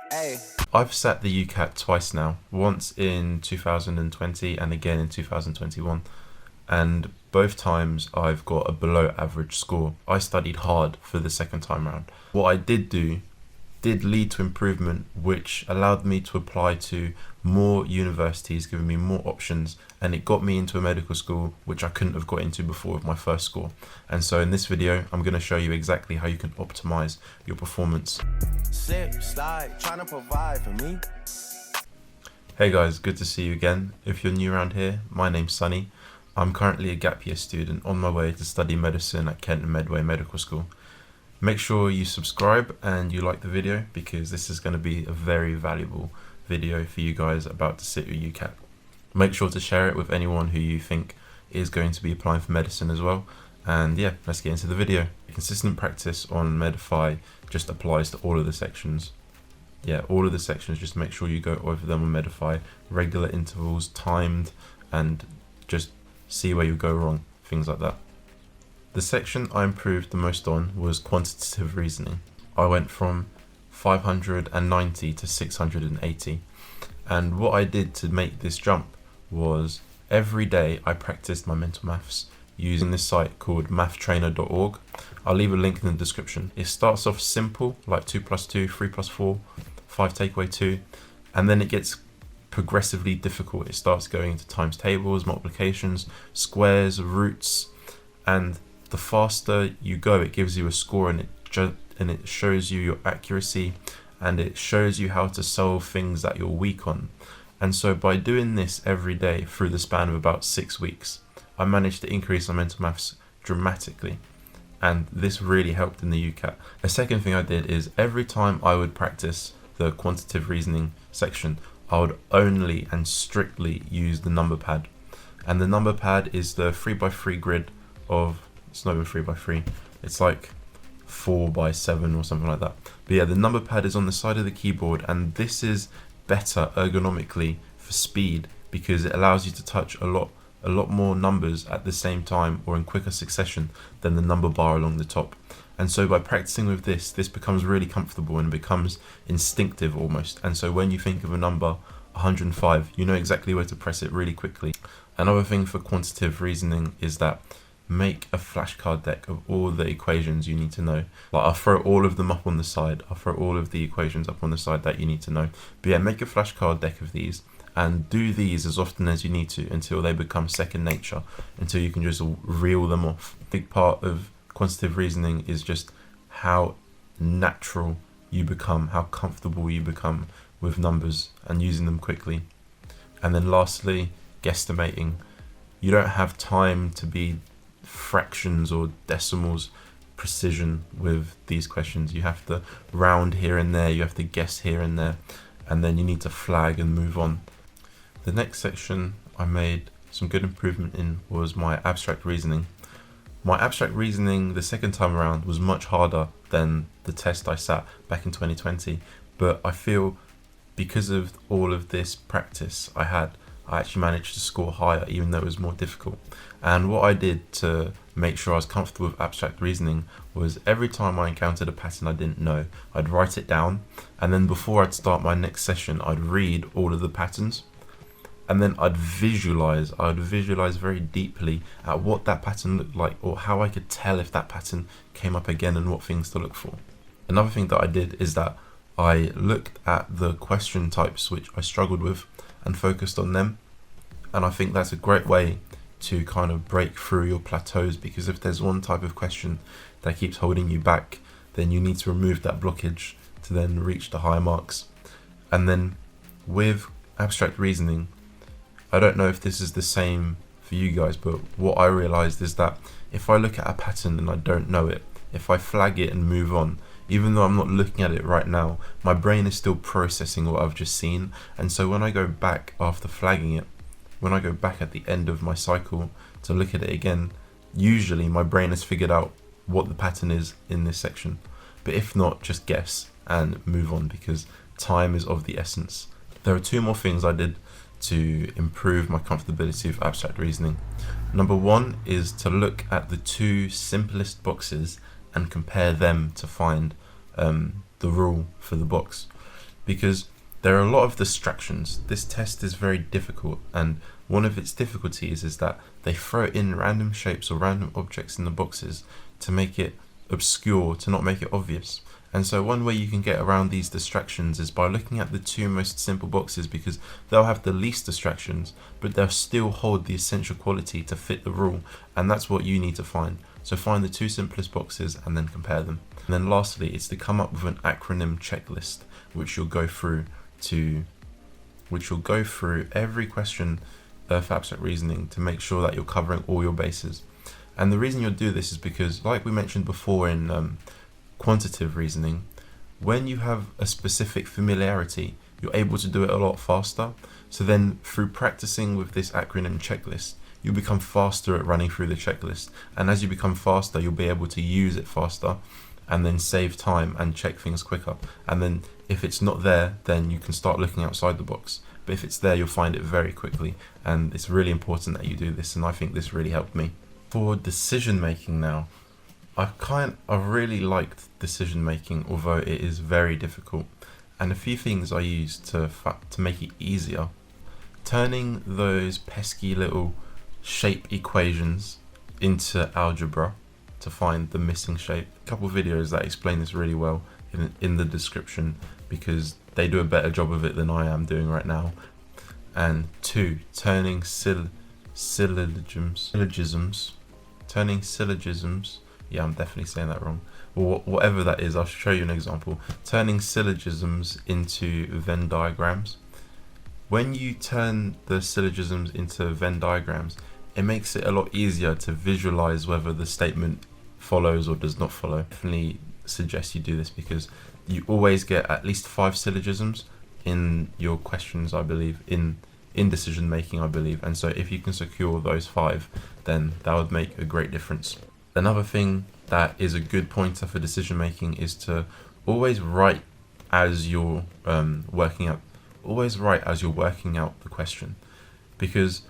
Hey. I've sat the UCAT twice now, once in 2020 and again in 2021, and both times I've got a below average score. I studied hard for the second time round. What I did do did lead to improvement, which allowed me to apply to more universities, giving me more options, and it got me into a medical school which I couldn't have got into before with my first score. And so in this video, I'm going to show you exactly how you can optimize your performance. Slip, slide, trying to provide for me. Hey guys, good to see you again. If you're new around here, my name's Sunny. I'm currently a gap year student on my way to study medicine at Kent and Medway Medical School. Make sure you subscribe and you like the video, because this is going to be a very valuable video for you guys about to sit your UCAT. Make sure to share it with anyone who you think is going to be applying for medicine as well. And yeah, let's get into the video. Consistent practice on Medify just applies to all of the sections. Yeah, all of the sections, just make sure you go over them on Medify, regular intervals, timed, and just see where you go wrong, things like that. The section I improved the most on was quantitative reasoning. I went from 590 to 680, and what I did to make this jump was every day I practiced my mental maths using this site called mathtrainer.org. I'll leave a link in the description. It starts off simple, like 2 plus 2, 3 plus 4, 5 take away 2, and then it gets progressively difficult. It starts going into times tables, multiplications, squares, roots, and the faster you go, it gives you a score, and it shows you your accuracy, and it shows you how to solve things that you're weak on. And so by doing this every day through the span of about 6 weeks, I managed to increase my mental maths dramatically, and this really helped in the UCAT. A second thing I did is every time I would practice the quantitative reasoning section, I would only and strictly use the number pad. And the number pad is the 3x3 grid of, it's not even 3x3, it's like 4x7 or something like that. But yeah, the number pad is on the side of the keyboard, and this is better ergonomically for speed because it allows you to touch a lot more numbers at the same time or in quicker succession than the number bar along the top. And so by practicing with this becomes really comfortable and becomes instinctive almost. And so when you think of a number 105, you know exactly where to press it really quickly. Another thing for quantitative reasoning is that make a flashcard deck of all the equations you need to know. Like, I'll throw all of them up on the side. I'll throw all of the equations up on the side that you need to know. But yeah, make a flashcard deck of these and do these as often as you need to until they become second nature, until you can just reel them off. A big part of quantitative reasoning is just how natural you become, how comfortable you become with numbers and using them quickly. And then lastly, guesstimating. You don't have time to be fractions or decimals precision with these questions. You have to round here and there, you have to guess here and there, and then you need to flag and move on. The next section I made some good improvement in was my abstract reasoning. My abstract reasoning the second time around was much harder than the test I sat back in 2020, but I feel because of all of this practice I actually managed to score higher even though it was more difficult. And what I did to make sure I was comfortable with abstract reasoning was every time I encountered a pattern I didn't know, I'd write it down, and then before I'd start my next session I'd read all of the patterns, and then I'd visualize very deeply at what that pattern looked like, or how I could tell if that pattern came up again and what things to look for. Another thing that I did is that I looked at the question types which I struggled with and focused on them. And I think that's a great way to kind of break through your plateaus, because if there's one type of question that keeps holding you back, then you need to remove that blockage to then reach the higher marks. And then with abstract reasoning, I don't know if this is the same for you guys, but what I realized is that if I look at a pattern and I don't know it, if I flag it and move on, even though I'm not looking at it right now, my brain is still processing what I've just seen. And so when I go back after flagging it, when I go back at the end of my cycle to look at it again, usually my brain has figured out what the pattern is in this section. But if not, just guess and move on, because time is of the essence. There are two more things I did to improve my comfortability with abstract reasoning. Number one is to look at the two simplest boxes and compare them to find the rule for the box. because there are a lot of distractions. This test is very difficult, and one of its difficulties is that they throw in random shapes or random objects in the boxes to make it obscure, to not make it obvious. And so one way you can get around these distractions is by looking at the two most simple boxes, because they'll have the least distractions, but they'll still hold the essential quality to fit the rule, and that's what you need to find. So find the two simplest boxes and then compare them. And then lastly, it's to come up with an acronym checklist, which you'll go through every question for abstract reasoning to make sure that you're covering all your bases. And the reason you'll do this is because, like we mentioned before in quantitative reasoning, when you have a specific familiarity, you're able to do it a lot faster. So then through practicing with this acronym checklist, you'll become faster at running through the checklist. And as you become faster, you'll be able to use it faster and then save time and check things quicker. And then if it's not there, then you can start looking outside the box. But if it's there, you'll find it very quickly. And it's really important that you do this. And I think this really helped me. For decision making now, I really liked decision making, although it is very difficult. And a few things I used to make it easier. Turning those pesky little shape equations into algebra to find the missing shape. A couple of videos that explain this really well in the description, because they do a better job of it than I am doing right now. And 2, turning syllogisms. Yeah, I'm definitely saying that wrong. Or whatever that is, I'll show you an example. Turning syllogisms into Venn diagrams. When you turn the syllogisms into Venn diagrams, it makes it a lot easier to visualize whether the statement follows or does not follow. I definitely suggest you do this, because you always get at least 5 syllogisms in your questions, I believe, in decision making, I believe. And so if you can secure those 5, then that would make a great difference. Another thing that is a good pointer for decision making is to always write as you're working out the question, because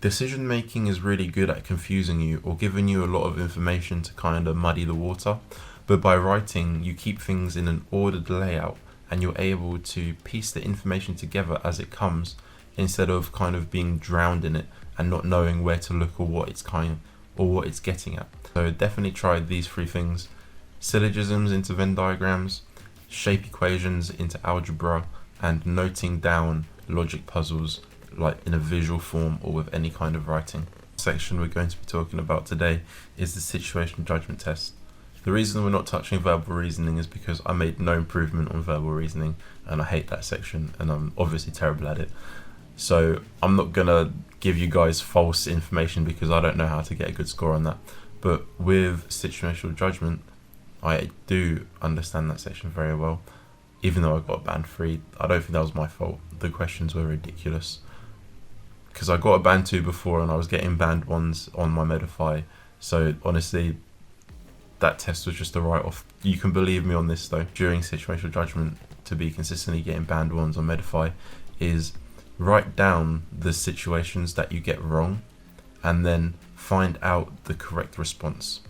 decision making is really good at confusing you or giving you a lot of information to kind of muddy the water. But by writing, you keep things in an ordered layout, and you're able to piece the information together as it comes, instead of kind of being drowned in it and not knowing where to look or what it's getting at. So definitely try these 3 things: syllogisms into Venn diagrams, shape equations into algebra, and noting down logic puzzles like in a visual form or with any kind of writing. The section we're going to be talking about today is the situational judgment test. The reason we're not touching verbal reasoning is because I made no improvement on verbal reasoning, and I hate that section, and I'm obviously terrible at it. So I'm not gonna give you guys false information, because I don't know how to get a good score on that. But with situational judgment, I do understand that section very well. Even though I got band 3, I don't think that was my fault. The questions were ridiculous, because I got a band 2 before and I was getting band 1s on my Medify. So honestly, that test was just a write-off. You can believe me on this though. During situational judgment, to be consistently getting band 1s on Medify is write down the situations that you get wrong and then find out the correct response.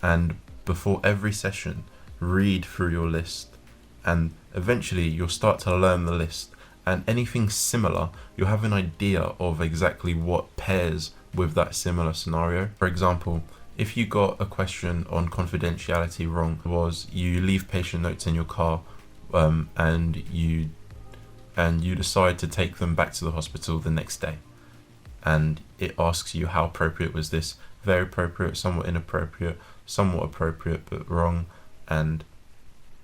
And before every session, read through your list, and eventually you'll start to learn the list, and anything similar, you'll have an idea of exactly what pairs with that similar scenario. For example, if you got a question on confidentiality wrong, was you leave patient notes in your car and you decide to take them back to the hospital the next day, and it asks you how appropriate was this: very appropriate, somewhat inappropriate, somewhat appropriate but wrong, and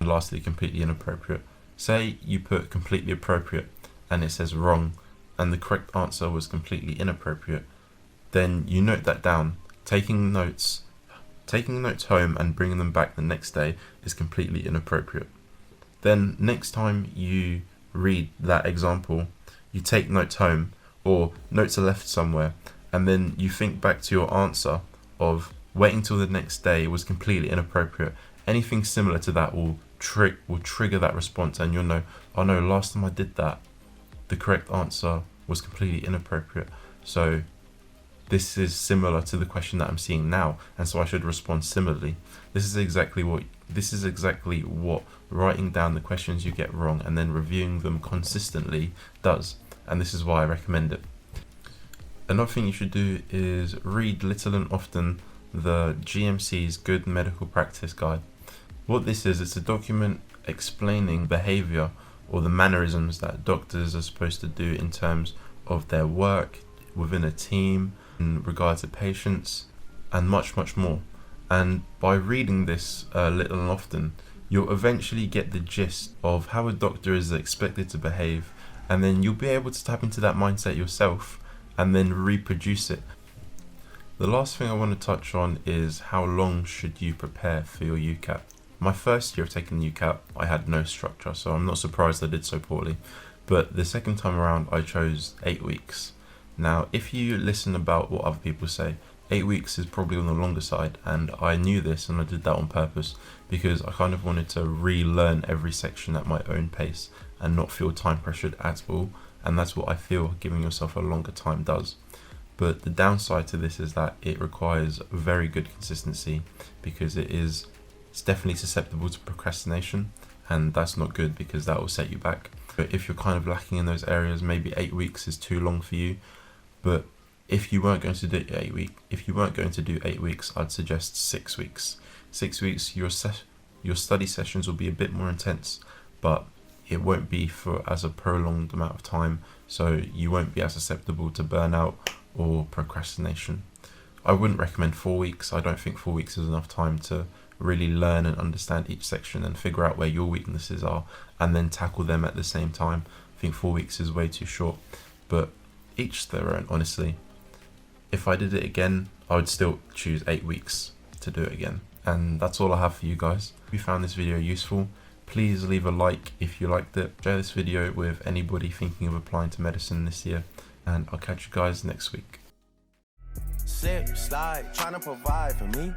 lastly completely inappropriate. Say you put completely appropriate and it says wrong, and the correct answer was completely inappropriate, then you note that down. Taking notes home and bringing them back the next day is completely inappropriate. Then next time you read that example, you take notes home, or notes are left somewhere, and then you think back to your answer of waiting till the next day was completely inappropriate. Anything similar to that will trigger that response, and you'll know, oh no, last time I did that, the correct answer was completely inappropriate. So this is similar to the question that I'm seeing now, and so I should respond similarly. This is exactly what writing down the questions you get wrong and then reviewing them consistently does, and this is why I recommend it. Another thing you should do is read little and often the GMC's Good Medical Practice Guide. What this is, it's a document explaining behavior or the mannerisms that doctors are supposed to do in terms of their work within a team, in regard to patients, and much more. And by reading this little and often, you'll eventually get the gist of how a doctor is expected to behave, and then you'll be able to tap into that mindset yourself and then reproduce it. The last thing I want to touch on is how long should you prepare for your UCAT. My first year of taking the UCAT, I had no structure, so I'm not surprised I did so poorly. But the second time around, I chose 8 weeks. Now, if you listen about what other people say, 8 weeks is probably on the longer side, and I knew this and I did that on purpose because I kind of wanted to relearn every section at my own pace and not feel time pressured at all, and that's what I feel giving yourself a longer time does. But the downside to this is that it requires very good consistency because it's definitely susceptible to procrastination, and that's not good because that will set you back. But if you're kind of lacking in those areas, maybe 8 weeks is too long for you. But if you weren't going to do 8 weeks, I'd suggest 6 weeks. 6 weeks, your study sessions will be a bit more intense, but it won't be for as a prolonged amount of time, so you won't be as susceptible to burnout or procrastination. I wouldn't recommend 4 weeks. I don't think 4 weeks is enough time to really learn and understand each section and figure out where your weaknesses are and then tackle them at the same time. I think 4 weeks is way too short, but each their own, honestly. If I did it again, I would still choose 8 weeks to do it again. And that's all I have for you guys. If you found this video useful, please leave a like if you liked it. Share this video with anybody thinking of applying to medicine this year, and I'll catch you guys next week. Slip, slide, trying to provide for me.